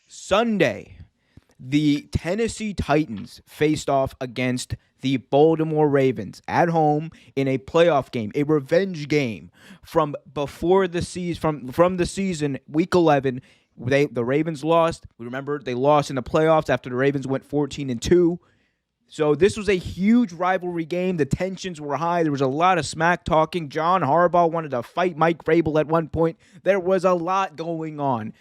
Sunday, the Tennessee Titans faced off against the Baltimore Ravens at home in a playoff game, a revenge game from before the season, from the season, week 11. The Ravens lost. We remember they lost in the playoffs after the Ravens went 14-2. So this was a huge rivalry game. The tensions were high. There was a lot of smack talking. John Harbaugh wanted to fight Mike Vrabel at one point. There was a lot going on.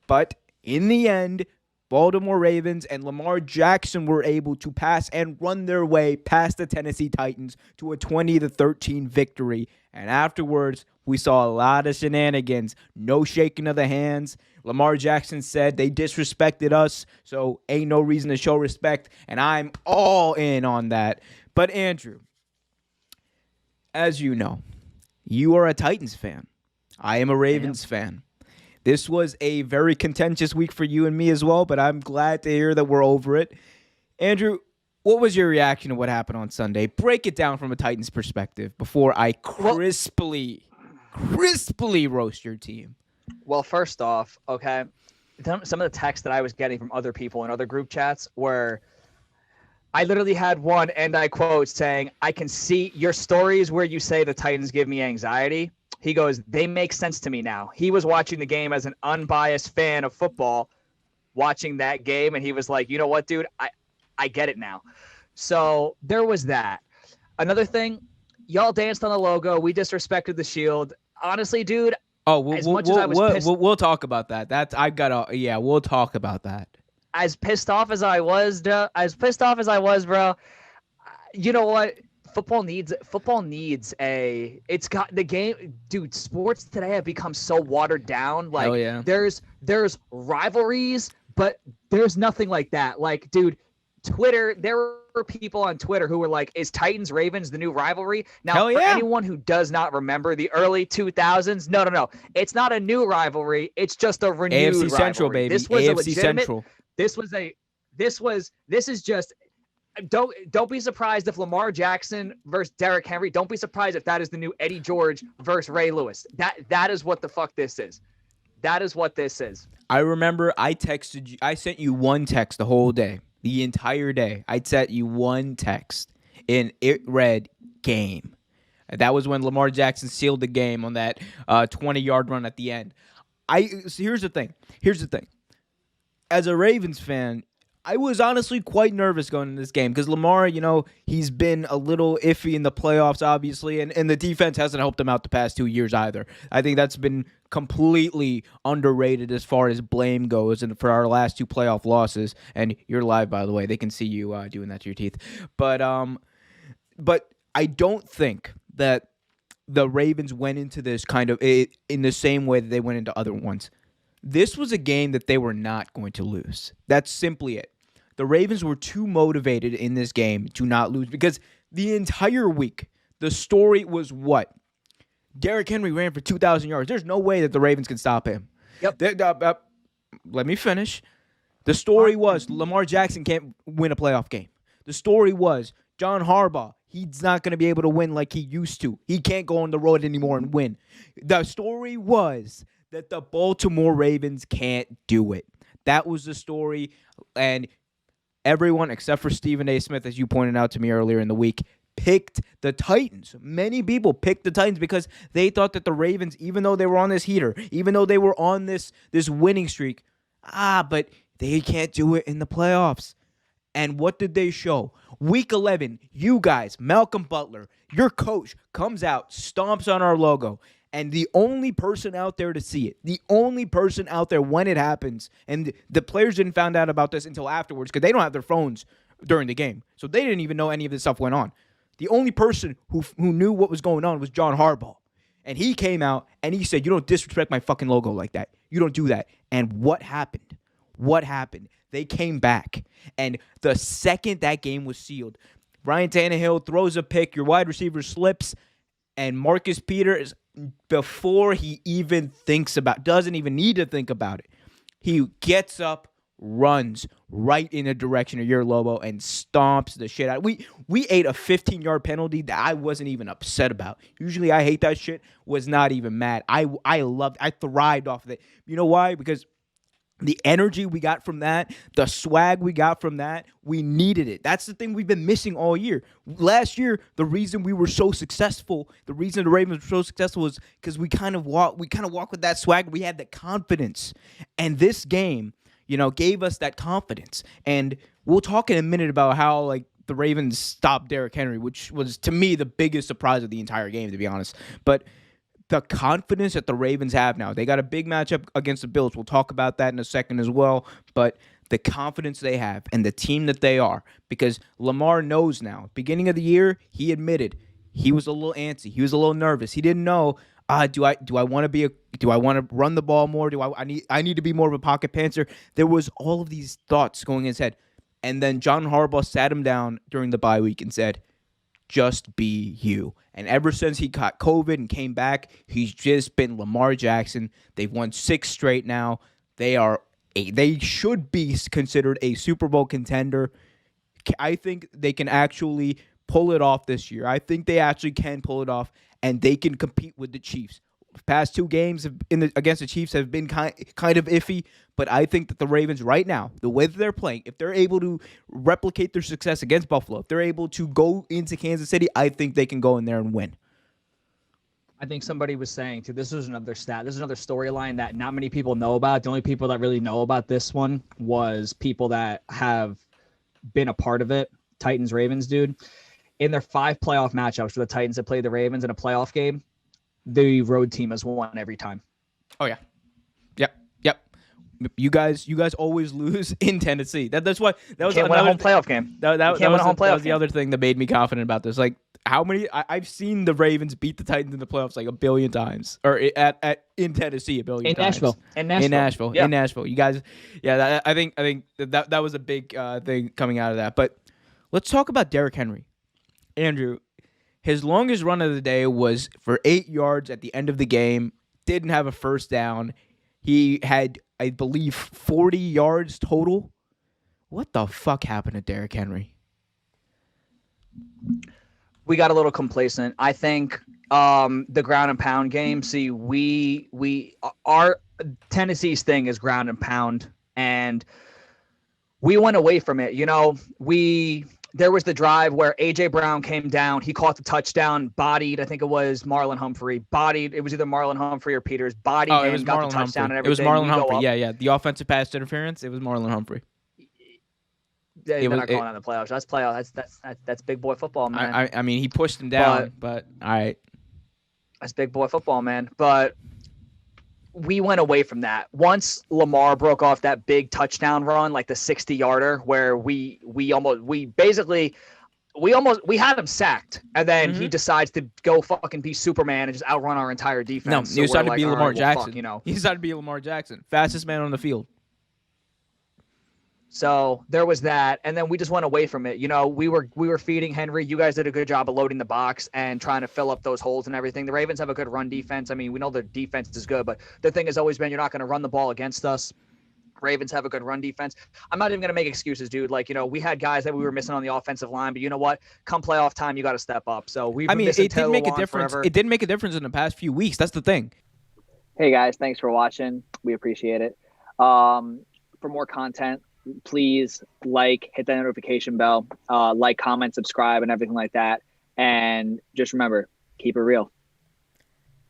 But in the end, Baltimore Ravens and Lamar Jackson were able to pass and run their way past the Tennessee Titans to a 20-13 victory. And afterwards, we saw a lot of shenanigans. No shaking of the hands. Lamar Jackson said they disrespected us, so ain't no reason to show respect, and I'm all in on that. But Andrew, as you know, you are a Titans fan. I am a Ravens fan. This was a very contentious week for you and me as well, but I'm glad to hear that we're over it. Andrew, what was your reaction to what happened on Sunday? Break it down from a Titans perspective before I crisply roast your team. Well, first off, okay, some of the texts that I was getting from other people in other group chats were, I literally had one, and I quote, saying, I can see your stories where you say the Titans give me anxiety. He goes, they make sense to me now. He was watching the game as an unbiased fan of football, watching that game, and he was like, you know what, dude, I get it now. So there was that. Another thing, y'all danced on the logo. We disrespected the shield. Honestly, dude, we'll talk about that. We'll talk about that. As pissed off as I was, bro, you know what? Football needs it's got the game, dude. Sports today have become so watered down. Like, there's rivalries, but there's nothing like that. Like, dude, Twitter, there were people on Twitter who were like, is Titans Ravens the new rivalry? Now, for anyone who does not remember the early 2000s, no. It's not a new rivalry. It's just a renewed AFC rivalry. Central, baby. This was AFC Central. This is just, don't be surprised if Lamar Jackson versus Derrick Henry. Don't be surprised if that is the new Eddie George versus Ray Lewis. That is what the fuck this is. That is what this is. I remember I sent you one text the whole day. The entire day, I sent you one text, and it read game. That was when Lamar Jackson sealed the game on that 20-yard run at the end. Here's the thing. As a Ravens fan, I was honestly quite nervous going into this game because Lamar, he's been a little iffy in the playoffs, obviously, and the defense hasn't helped him out the past 2 years either. I think that's been completely underrated as far as blame goes, and for our last 2 playoff losses. And you're live, by the way. They can see you doing that to your teeth. But I don't think that the Ravens went into this kind of in the same way that they went into other ones. This was a game that they were not going to lose. That's simply it. The Ravens were too motivated in this game to not lose because the entire week, the story was what? Derrick Henry ran for 2,000 yards. There's no way that the Ravens can stop him. Yep. Let me finish. The story was Lamar Jackson can't win a playoff game. The story was John Harbaugh, he's not going to be able to win like he used to. He can't go on the road anymore and win. The story was that the Baltimore Ravens can't do it. That was the story, and everyone except for Stephen A. Smith, as you pointed out to me earlier in the week, picked the Titans. Many people picked the Titans because they thought that the Ravens, even though they were on this heater, even though they were on this winning streak, but they can't do it in the playoffs. And what did they show? Week 11, you guys, Malcolm Butler, your coach, comes out, stomps on our logo, and the only person out there to see it, the only person out there when it happens, and the players didn't find out about this until afterwards because they don't have their phones during the game. So they didn't even know any of this stuff went on. The only person who knew what was going on was John Harbaugh. And he came out and he said, you don't disrespect my fucking logo like that. You don't do that. And what happened? They came back. And the second that game was sealed, Ryan Tannehill throws a pick, your wide receiver slips, and Marcus Peters, before he even doesn't even need to think about it, he gets up, runs right in the direction of your Lobo and stomps the shit out. We ate a 15-yard penalty that I wasn't even upset about. Usually I hate that shit. Was not even mad. I thrived off of it. You know why? Because The energy we got from that, the swag we got from that, we needed it. That's the thing we've been missing all year. Last year, the reason we were so successful, the reason the Ravens were so successful was because we kind of walk with that swag. We had the confidence, and this game, gave us that confidence. And we'll talk in a minute about how like the Ravens stopped Derrick Henry, which was to me the biggest surprise of the entire game, to be honest. But the confidence that the Ravens have now. They got a big matchup against the Bills. We'll talk about that in a second as well. But the confidence they have and the team that they are, because Lamar knows now. Beginning of the year, he admitted he was a little antsy. He was a little nervous. He didn't know, do I want to run the ball more? I need to be more of a pocket panther? There was all of these thoughts going in his head. And then John Harbaugh sat him down during the bye week and said, just be you. And ever since he caught COVID and came back, he's just been Lamar Jackson. They've won 6 straight now. They should be considered a Super Bowl contender. I think they can actually pull it off this year. I think they actually can pull it off, and they can compete with the Chiefs. Past 2 games against the Chiefs have been kind of iffy, but I think that the Ravens right now, the way that they're playing, if they're able to replicate their success against Buffalo, if they're able to go into Kansas City, I think they can go in there and win. I think somebody was saying, too, this is another stat. This is another storyline that not many people know about. The only people that really know about this one was people that have been a part of it. Titans-Ravens, dude. In their 5 playoff matchups where the Titans have played the Ravens in a playoff game, the road team has won every time. Oh yeah, yep. You guys always lose in Tennessee. That's why that was can't win a home playoff game. That was the other thing that made me confident about this. Like how many I've seen the Ravens beat the Titans in the playoffs like a billion times, or in Tennessee a billion times. In Nashville. You guys, yeah. I think that was a big thing coming out of that. But let's talk about Derrick Henry, Andrew. His longest run of the day was for 8 yards at the end of the game. Didn't have a first down. He had, I believe, 40 yards total. What the fuck happened to Derrick Henry? We got a little complacent. I think the ground and pound game. See, our Tennessee's thing is ground and pound, and we went away from it. There was the drive where A.J. Brown came down. He caught the touchdown, bodied. I think it was Marlon Humphrey. Bodied. It was either Marlon Humphrey or Peters. Bodied him, got the touchdown and everything. It was Marlon Humphrey. Yeah. The offensive pass interference, it was Marlon Humphrey. They're not calling on the playoffs. That's playoffs. That's big boy football, man. I mean, he pushed him down, but all right. That's big boy football, man. But we went away from that. Once Lamar broke off that big touchdown run, like the 60-yarder, where we had him sacked, and then he decides to go fucking be Superman and just outrun our entire defense. No, he decided to be Lamar Jackson. He decided to be Lamar Jackson, fastest man on the field. So there was that, and then we just went away from it. We were feeding Henry. You guys did a good job of loading the box and trying to fill up those holes and everything. The Ravens have a good run defense. I mean, we know their defense is good, but the thing has always been you're not going to run the ball against us. Ravens have a good run defense. I'm not even going to make excuses, dude. Like, we had guys that we were missing on the offensive line, but you know what? Come playoff time, you got to step up. So it didn't make a difference. Forever. It didn't make a difference in the past few weeks. That's the thing. Hey guys, thanks for watching. We appreciate it. For more content, please hit that notification bell, comment, subscribe, and everything like that. And just remember, keep it real.